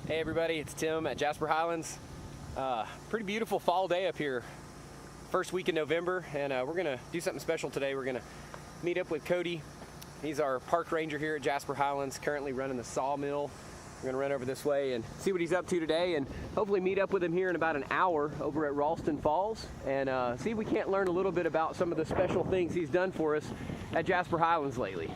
Hey everybody, it's Tim at Jasper Highlands. Pretty beautiful fall day up here. First week in November, and we're gonna do something special today. We're gonna meet up with Cody. He's our park ranger here at Jasper Highlands, currently running the sawmill. We're gonna run over this way and see what he's up to today, and hopefully meet up with him here in about an hour over at Raulston Falls, and see if we can't learn a little bit about some of the special things he's done for us at Jasper Highlands lately.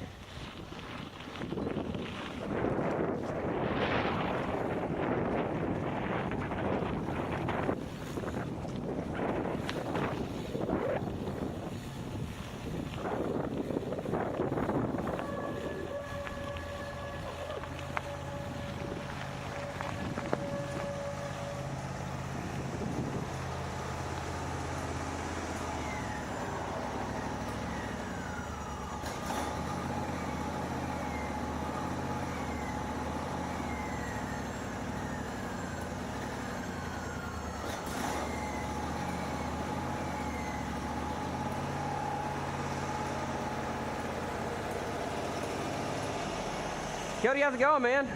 Cody, how's it going, man?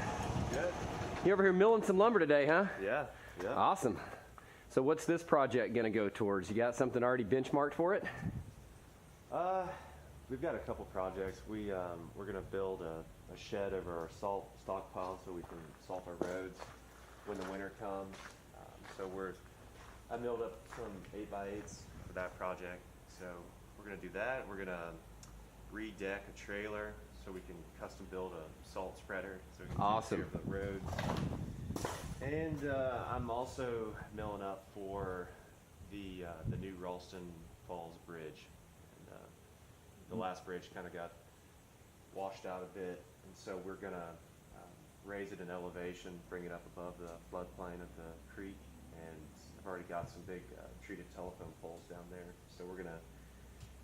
Good. You over here milling some lumber today, huh? Yeah. Awesome. So what's this project gonna go towards? You got something already benchmarked for it? We've got a couple projects. We're gonna build a shed over our salt stockpile so we can salt our roads when the winter comes. I milled up some 8x8s for that project. So we're gonna do that. We're gonna redeck a trailer so we can custom build a salt spreader so we can Awesome. take care of the roads. And I'm also milling up for the new Raulston Falls Bridge. And, the last bridge kind of got washed out a bit, and so we're gonna raise it in elevation, bring it up above the floodplain of the creek, and I've already got some big treated telephone poles down there. So we're gonna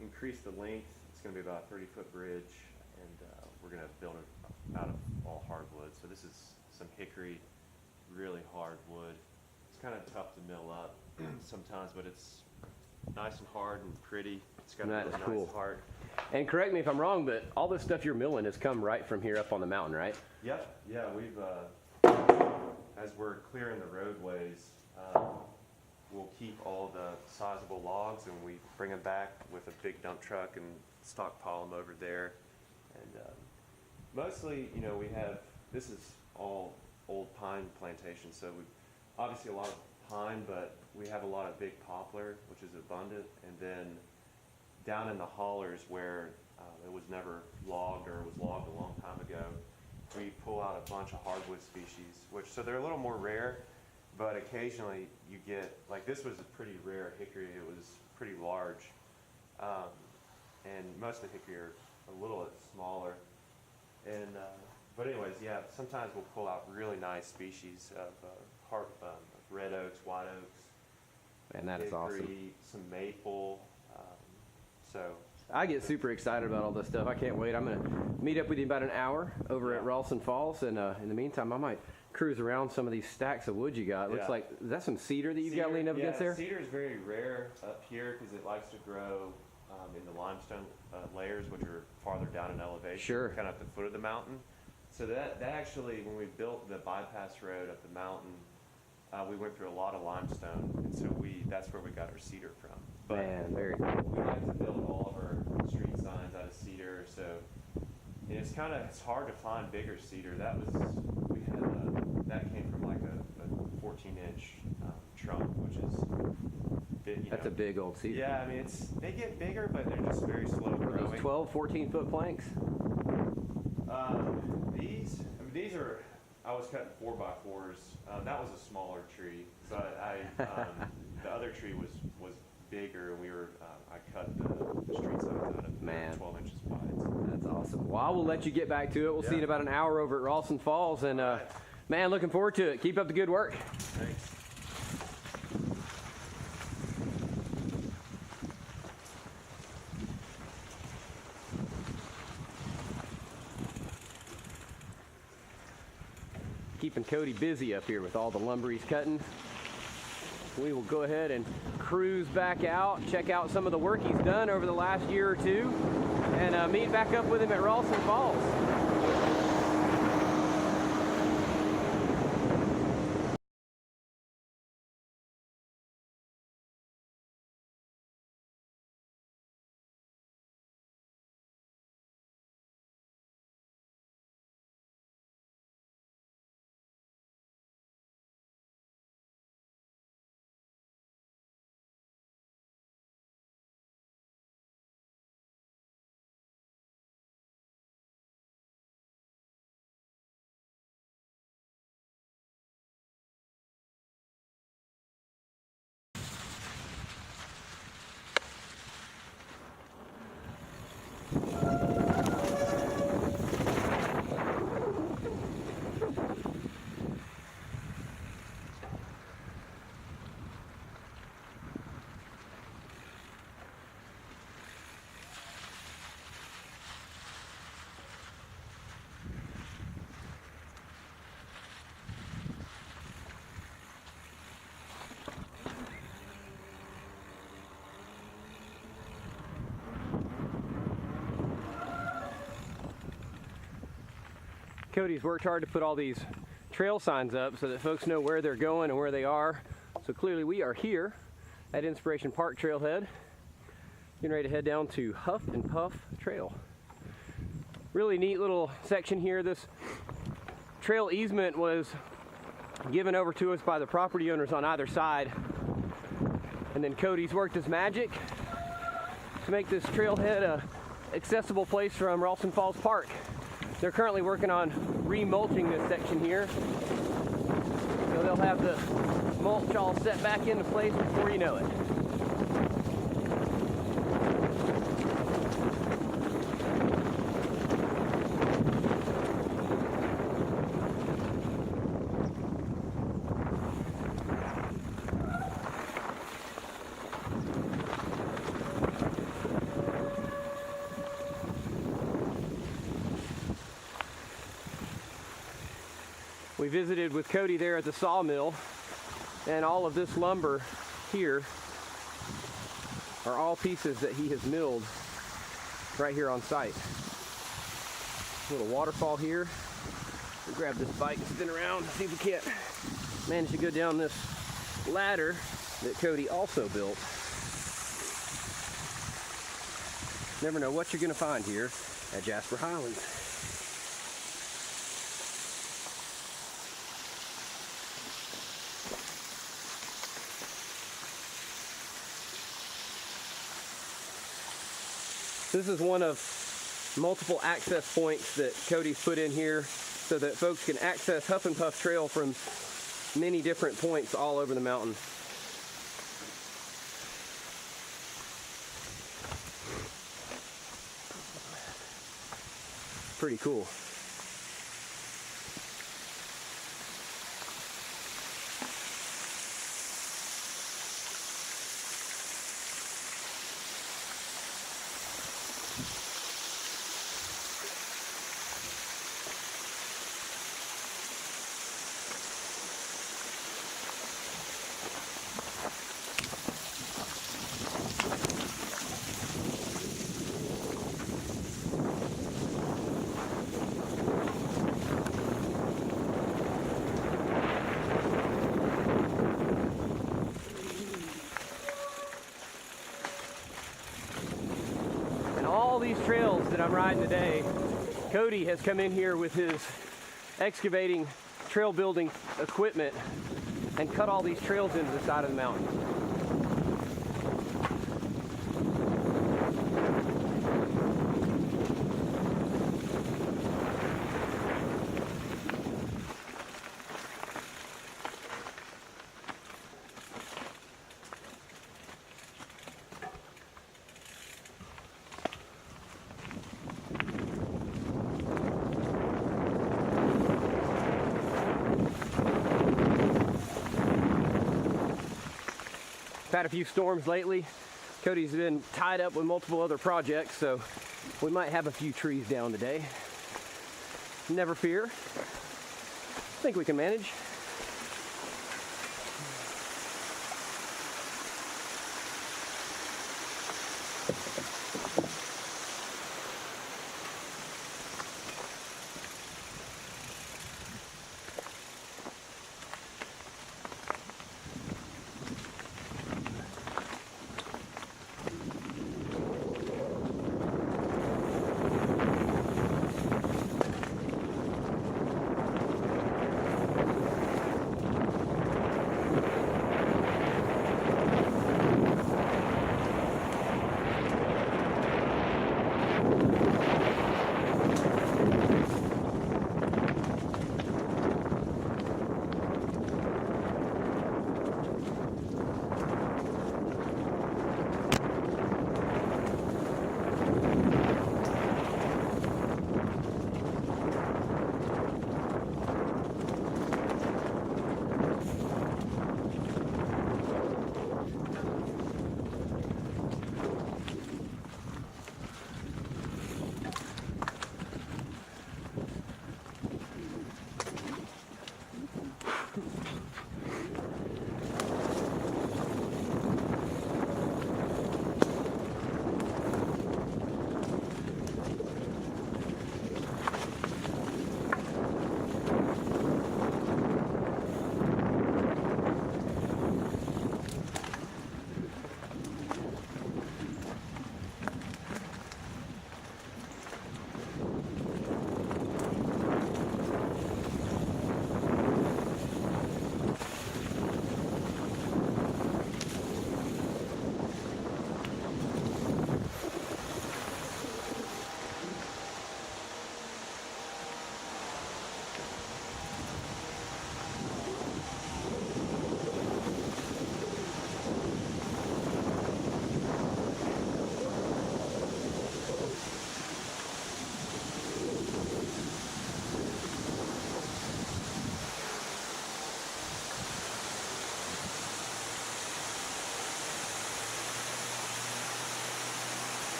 increase the length. It's gonna be about a 30-foot bridge, and we're gonna build it out of all hardwood. So this is some hickory, really hard wood. It's kind of tough to mill up sometimes, but it's nice and hard and pretty. It's got a really nice heart. And correct me if I'm wrong, but all this stuff you're milling has come right from here up on the mountain, right? Yep. Yeah, we've as we're clearing the roadways, we'll keep all the sizable logs and we bring them back with a big dump truck and stockpile them over there. And mostly, we have, this is all old pine plantations, so we obviously a lot of pine, but we have a lot of big poplar, which is abundant, and then down in the hollers where it was never logged or was logged a long time ago, we pull out a bunch of hardwood species, so they're a little more rare, but occasionally you get, like this was a pretty rare hickory. It was pretty large, and most of the hickory are a little bit smaller. And but anyways, yeah, sometimes we'll pull out really nice species of red oaks, white oaks. Man, that is awesome. Some maple. So I get super excited about all this stuff. I can't wait. I'm gonna meet up with you in about an hour over at Raulston Falls, and in the meantime, I might cruise around some of these stacks of wood you got. Looks like, is that some cedar that you've got leaning up against there? Cedar is very rare up here because it likes to grow in the limestone layers, which are farther down in elevation, kind of at the foot of the mountain. So that actually, when we built the bypass road up the mountain, we went through a lot of limestone, and so that's where we got our cedar from. But man, very cool. We like to build all of our street signs out of cedar, so it's hard to find bigger cedar. That came from like a 14-inch trunk, which is big. That's a big old cedar. Yeah, I mean they get bigger, but they're just very slow growing. Those 12, 14-foot planks. These are. I was cutting 4x4s. That was a smaller tree, but the other tree was bigger, and I cut the street signs out of 12 inches wide. That's awesome. Well, I will let you get back to it. We'll see you in about an hour over at Raulston Falls, and man, looking forward to it. Keep up the good work. Thanks. Keeping Cody busy up here with all the lumber he's cutting. We will go ahead and cruise back out, check out some of the work he's done over the last year or two, and meet back up with him at Raulston Falls. Cody's worked hard to put all these trail signs up so that folks know where they're going and where they are. So clearly we are here at Inspiration Park Trailhead, getting ready to head down to Huff N Puff Trail. Really neat little section here. This trail easement was given over to us by the property owners on either side. And then Cody's worked his magic to make this trailhead a accessible place from Raulston Falls Park. They're currently working on remulching this section here. So they'll have the mulch all set back into place before you know it. We visited with Cody there at the sawmill, and all of this lumber here are all pieces that he has milled right here on site. A little waterfall here. We'll grab this bike and spin around and see if we can't manage to go down this ladder that Cody also built. Never know what you're going to find here at Jasper Highlands. This is one of multiple access points that Cody's put in here so that folks can access Huff N Puff Trail from many different points all over the mountain. Pretty cool. All these trails that I'm riding today, Cody has come in here with his excavating trail building equipment and cut all these trails into the side of the mountain. Had a few storms lately. Cody's been tied up with multiple other projects, so we might have a few trees down today. Never fear. I think we can manage.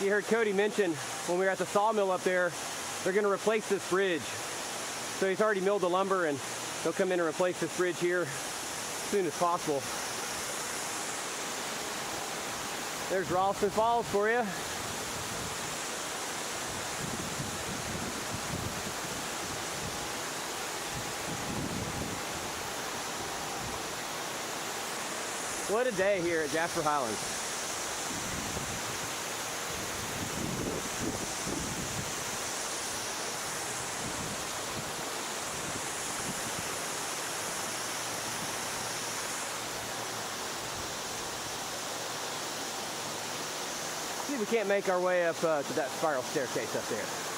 You heard Cody mention when we were at the sawmill up there, they're going to replace this bridge. So he's already milled the lumber and they'll come in and replace this bridge here as soon as possible. There's Raulston Falls for you. What a day here at Jasper Highlands. See if we can't make our way up to that spiral staircase up there.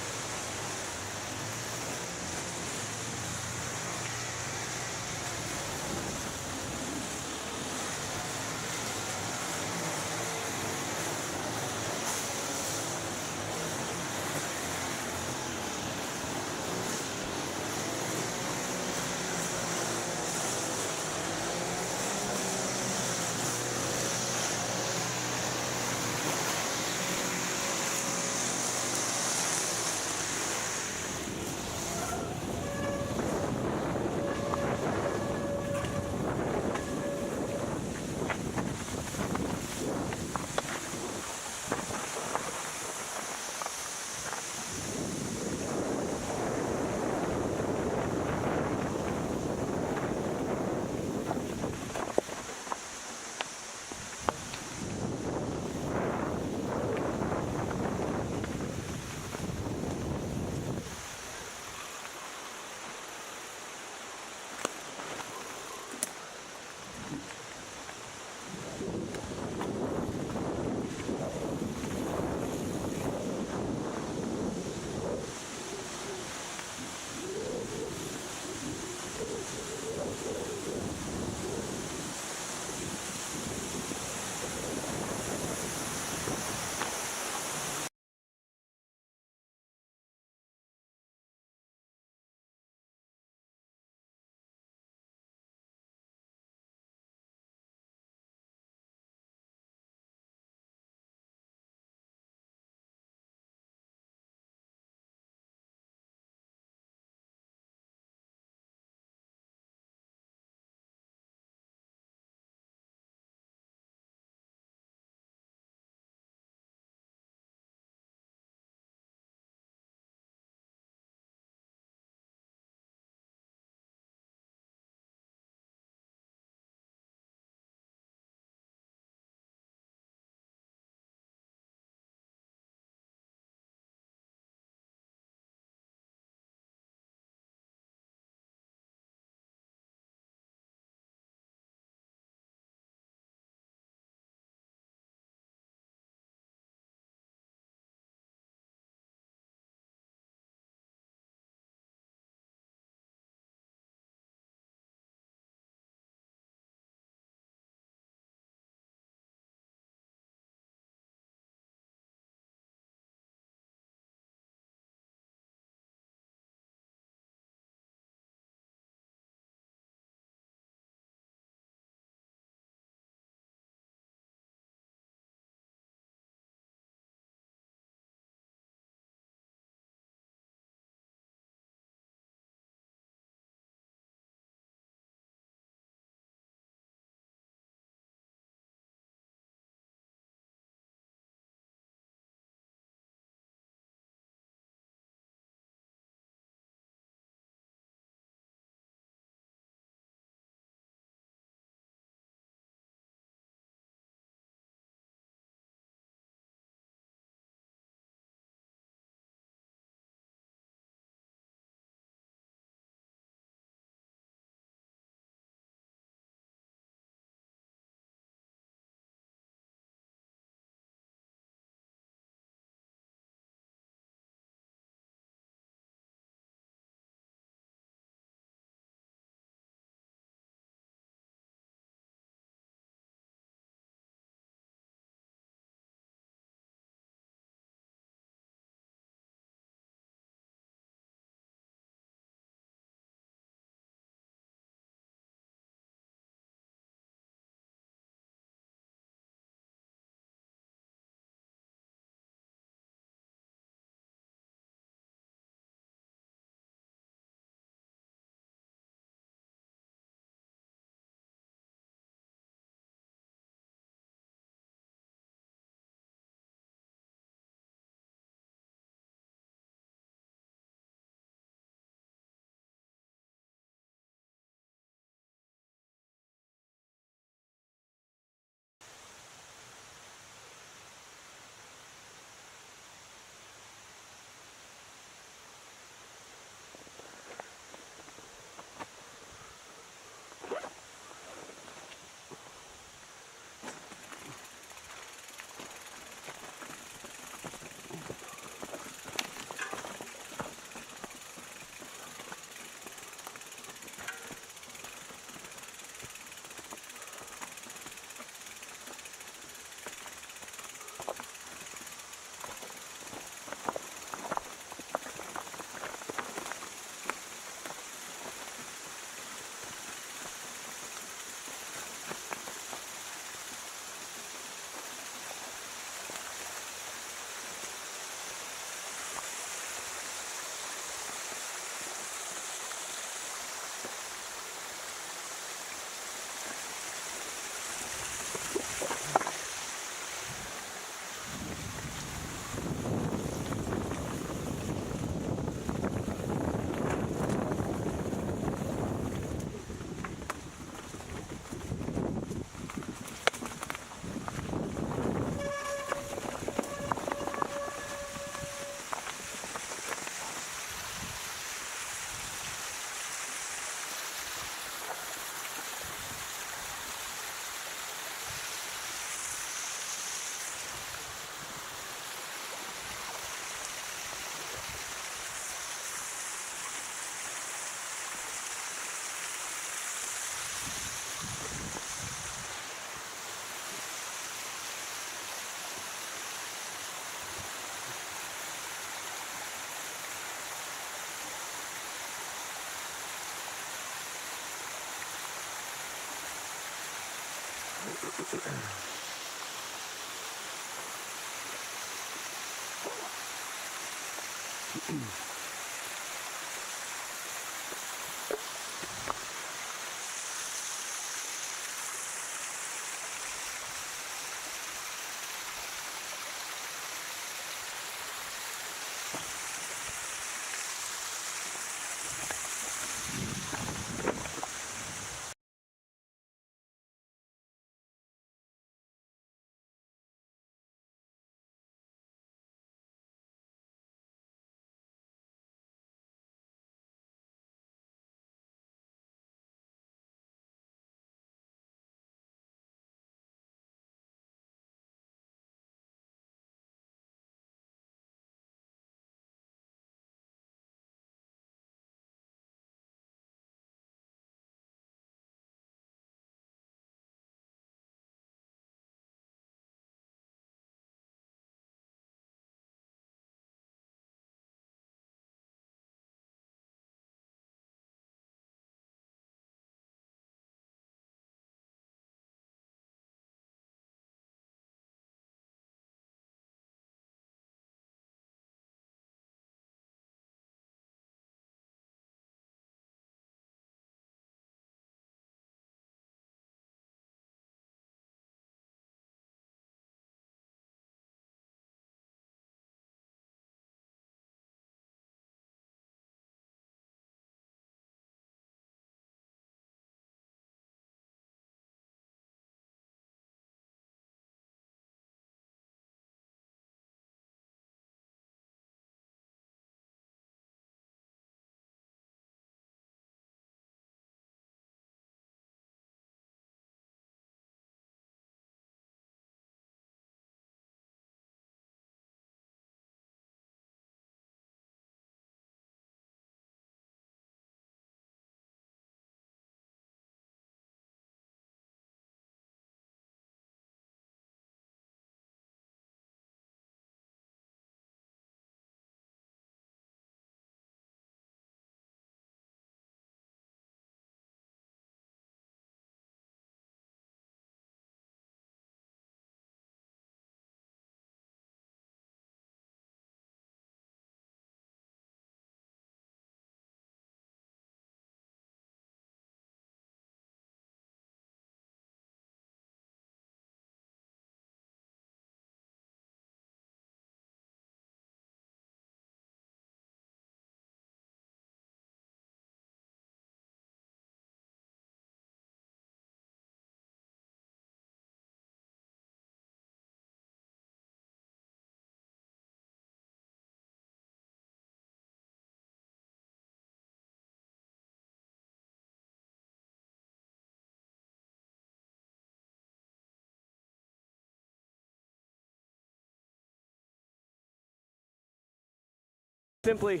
Simply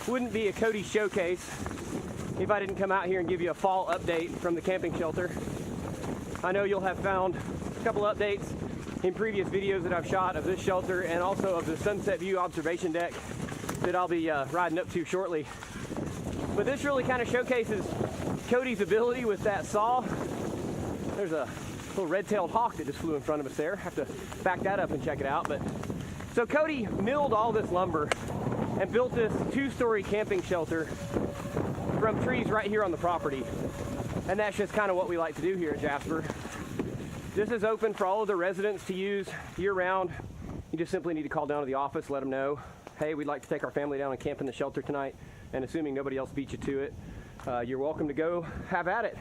wouldn't be a Cody showcase if I didn't come out here and give you a fall update from the camping shelter. I know you'll have found a couple updates in previous videos that I've shot of this shelter and also of the sunset view observation deck that I'll be riding up to shortly. But this really kind of showcases Cody's ability with that saw. There's a little red-tailed hawk that just flew in front of us there. Have to back that up and check it out. But so Cody milled all this lumber and built this 2-story camping shelter from trees right here on the property. And that's just kind of what we like to do here at Jasper. This is open for all of the residents to use year-round. You just simply need to call down to the office, let them know, hey, we'd like to take our family down and camp in the shelter tonight, and assuming nobody else beat you to it, you're welcome to go have at it.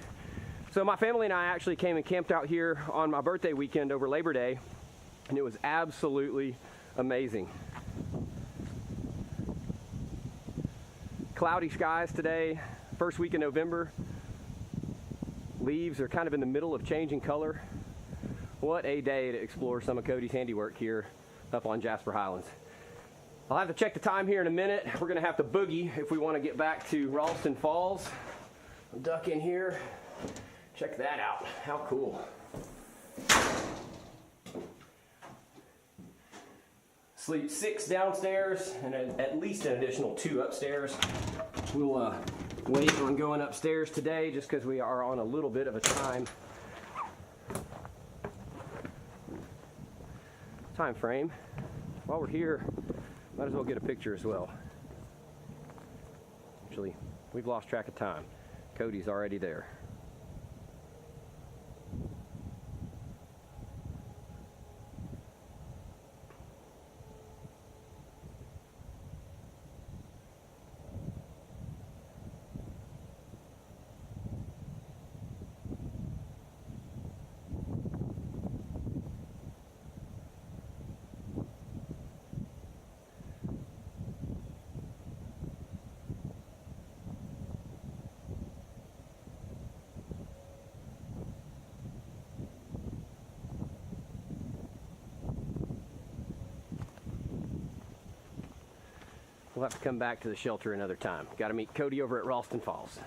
So my family and I actually came and camped out here on my birthday weekend over Labor Day, and it was absolutely amazing. Cloudy skies today, first week in November. Leaves are kind of in the middle of changing color. What a day to explore some of Cody's handiwork here up on Jasper Highlands. I'll have to check the time here in a minute. We're gonna have to boogie if we want to get back to Raulston Falls. I'll duck in here. Check that out. How cool. Sleep 6 downstairs and at least an additional 2 upstairs. We'll wait on going upstairs today just because we are on a little bit of a time frame. While we're here, might as well get a picture as well. Actually, we've lost track of time. Cody's already there. We'll have to come back to the shelter another time. Got to meet Cody over at Raulston Falls.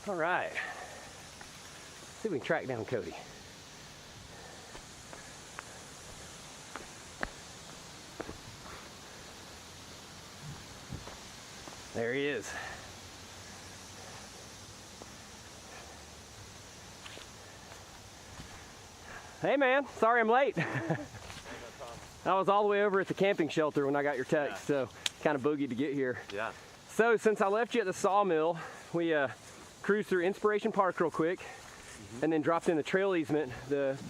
All right. See if we can track down Cody. There he is. Hey man, sorry I'm late. I was all the way over at the camping shelter when I got your text, so kind of boogied to get here. Yeah. So since I left you at the sawmill, we cruised through Inspiration Park real quick, and then dropped in the trail easement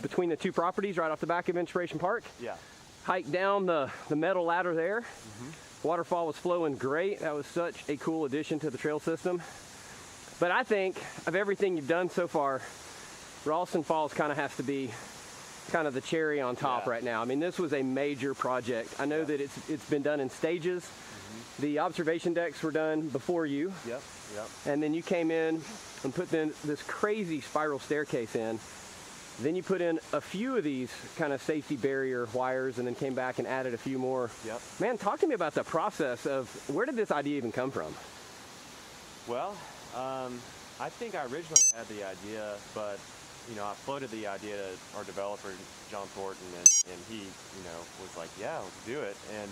between the two properties right off the back of Inspiration Park. Yeah. Hiked down the metal ladder there. Waterfall was flowing great. That was such a cool addition to the trail system. But I think of everything you've done so far, Raulston Falls kind of has to be kind of the cherry on top right now. I mean, this was a major project. I know that it's been done in stages. The observation decks were done before you. Yep. And then you came in and put in this crazy spiral staircase in. Then you put in a few of these kind of safety barrier wires and then came back and added a few more. Yep. Man, talk to me about the process of where did this idea even come from? Well, I think I originally had the idea, but I floated the idea to our developer, John Thornton, and he, was like, yeah, let's do it. And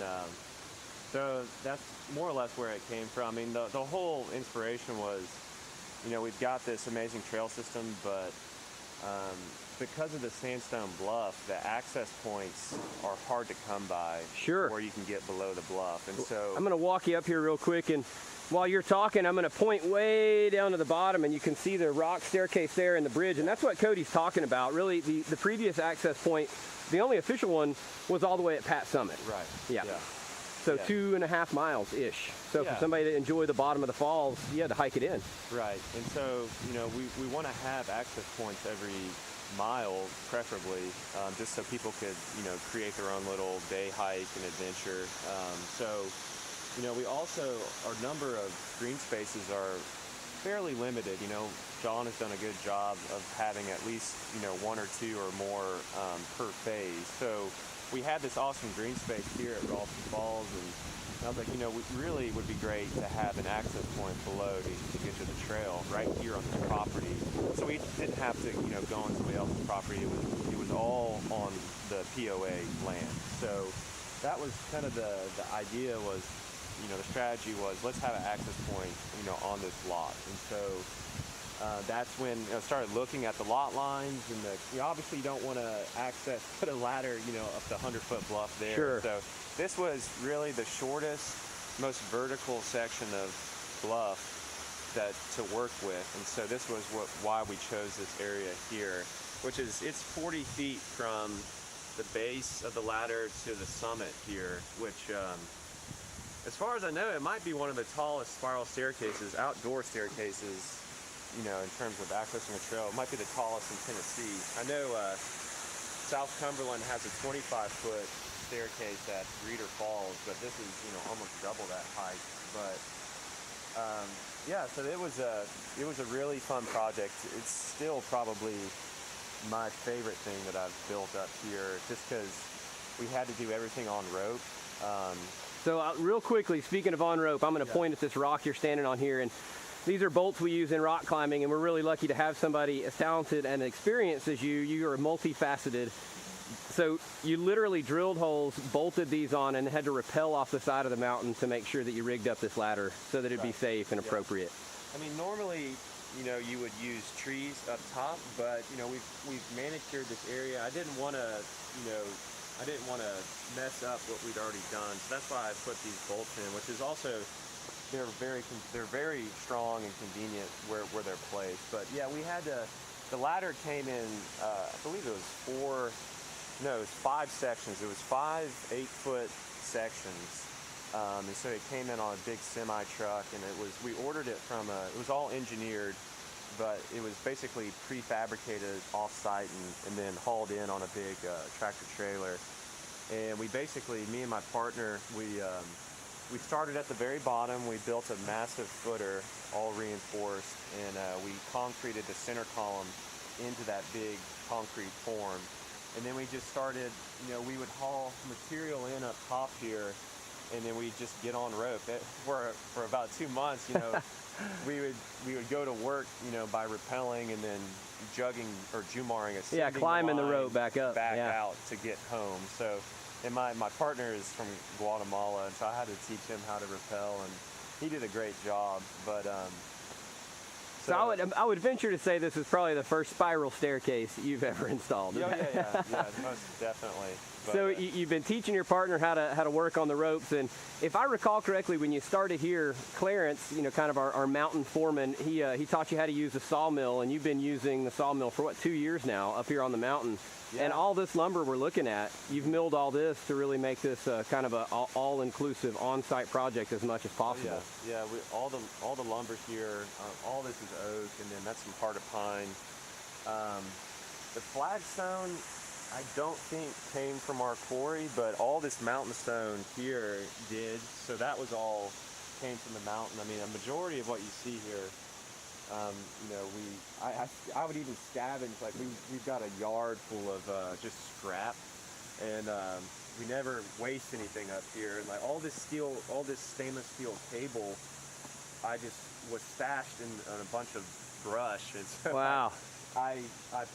so that's more or less where it came from. I mean, the whole inspiration was, we've got this amazing trail system, but because of the sandstone bluff, the access points are hard to come by. Sure. Where you can get below the bluff. And so I'm going to walk you up here real quick, and while you're talking, I'm going to point way down to the bottom, and you can see the rock staircase there and the bridge, and that's what Cody's talking about. Really, the previous access point, the only official one, was all the way at Pat Summit. Right. Yeah. So 2.5 miles-ish. So for somebody to enjoy the bottom of the falls, you had to hike it in. Right. And so, we want to have access points every mile, preferably, just so people could, create their own little day hike and adventure. We also, our number of green spaces are fairly limited. John has done a good job of having at least, 1 or 2 or more per phase. So we had this awesome green space here at Raulston Falls, and I was like, it really would be great to have an access point below to get to the trail right here on the property. So we didn't have to, go on somebody else's property. It was all on the POA land. So that was kind of the idea was, the strategy was, let's have an access point, on this lot. And so that's when I started looking at the lot lines, and obviously you don't want to put a ladder, up the 100-foot bluff there. Sure. So this was really the shortest, most vertical section of bluff to work with, and so this was why we chose this area here, which is it's 40 feet from the base of the ladder to the summit here, which as far as I know, it might be one of the tallest spiral staircases, outdoor staircases, in terms of accessing a trail. It might be the tallest in Tennessee. I know South Cumberland has a 25-foot staircase at Reeder Falls, but this is, almost double that height. But so it was a really fun project. It's still probably my favorite thing that I've built up here, just because we had to do everything on rope. So real quickly, speaking of on rope, I'm going to point at this rock you're standing on here, and these are bolts we use in rock climbing, and we're really lucky to have somebody as talented and experienced as you. You are multifaceted. So you literally drilled holes, bolted these on, and had to rappel off the side of the mountain to make sure that you rigged up this ladder so that it'd be safe and appropriate. I mean, normally, you would use trees up top, but we've manicured this area. I didn't want to, mess up what we'd already done. So that's why I put these bolts in, which is also they're very strong and convenient where they're placed. But yeah, we had to. The ladder came in. I believe it was 5 sections. It was 5 8-foot sections. And so it came in on a big semi truck, and we ordered it from it was all engineered, but it was basically prefabricated off-site and then hauled in on a big tractor trailer. And we basically, me and my partner, we started at the very bottom. We built a massive footer, all reinforced, and we concreted the center column into that big concrete form. And then we just started, we would haul material in up top here, and then we just get on rope. For about 2 months, we would go to work, you know, by rappelling and then jugging or jumaring, Yeah, climbing the rope back up. out to get home. So, and my partner is from Guatemala, and so I had to teach him how to rappel, and he did a great job. But so I would venture to say this is probably the first spiral staircase you've ever installed. Yeah, most definitely. But, so you've been teaching your partner how to work on the ropes, and if I recall correctly, when you started here, Clarence, you know, kind of our mountain foreman, he taught you how to use a sawmill, and you've been using the sawmill for what, 2 years now up here on the mountain. Yeah. And all this lumber we're looking at, you've milled all this to really make this kind of a all-inclusive on-site project as much as possible. Yeah, all the lumber here, all this is oak, and then that's some part of pine. The flagstone, I don't think came from our quarry, but all this mountain stone here did. So that was all came from the mountain. I mean, a majority of what you see here, you know, I would even scavenge. Like we've got a yard full of just scrap, and we never waste anything up here. And like all this stainless steel cable, I just was stashed in a bunch of brush. And so wow. I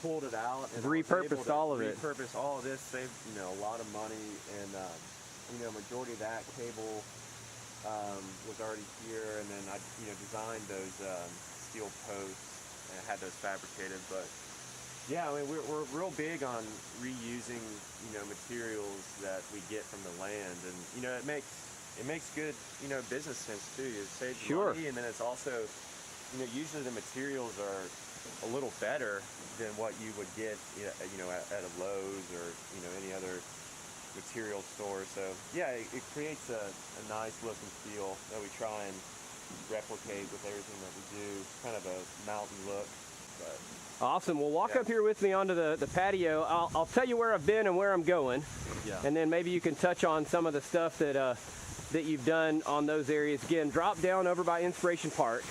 pulled it out and repurposed all of it. Repurposed all of this, saved, you know, a lot of money, and you know, majority of that cable was already here, and then I, you know, designed those steel posts and had those fabricated. But yeah, I mean, we're real big on reusing, you know, materials that we get from the land, and you know, it makes good, you know, business sense too. It saves money, and then it's also, you know, usually the materials are a little better than what you would get, you know, at a Lowe's or, you know, any other material store. So yeah, it creates a nice look and feel that we try and replicate with everything that we do, kind of a mountain look. But awesome. Well, walk up here with me onto the patio. I'll tell you where I've been and where I'm going, and then maybe you can touch on some of the stuff that you've done on those areas. Again, drop down over by Inspiration Park.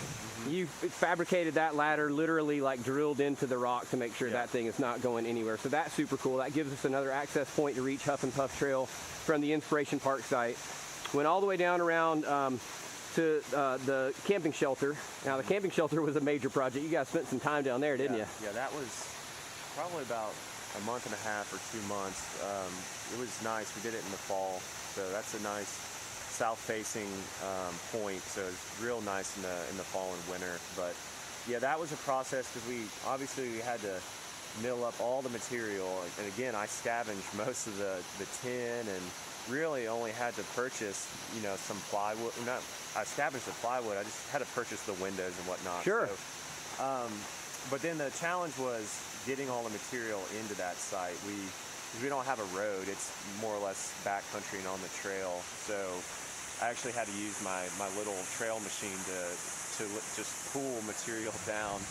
You fabricated that ladder, literally like drilled into the rock to make sure that thing is not going anywhere. So that's super cool. That gives us another access point to reach Huff N Puff Trail from the Inspiration Park site. Went all the way down around to the camping shelter. Now the camping shelter was a major project. You guys spent some time down there, didn't you? Yeah, that was probably about a month and a half or 2 months. It was nice. We did it in the fall, so that's a nice south-facing point, so it's real nice in the fall and winter. But yeah, that was a process because we had to mill up all the material, and again, I scavenged most of the tin, and really only had to purchase, you know, some plywood. I scavenged the plywood. I just had to purchase the windows and whatnot. Sure. So, but then the challenge was getting all the material into that site. We don't have a road. It's more or less backcountry and on the trail. So I actually had to use my little trail machine to just pull material down.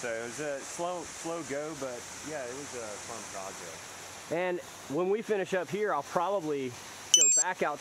So it was a slow go, but yeah, it was a fun project. And when we finish up here, I'll probably go back out to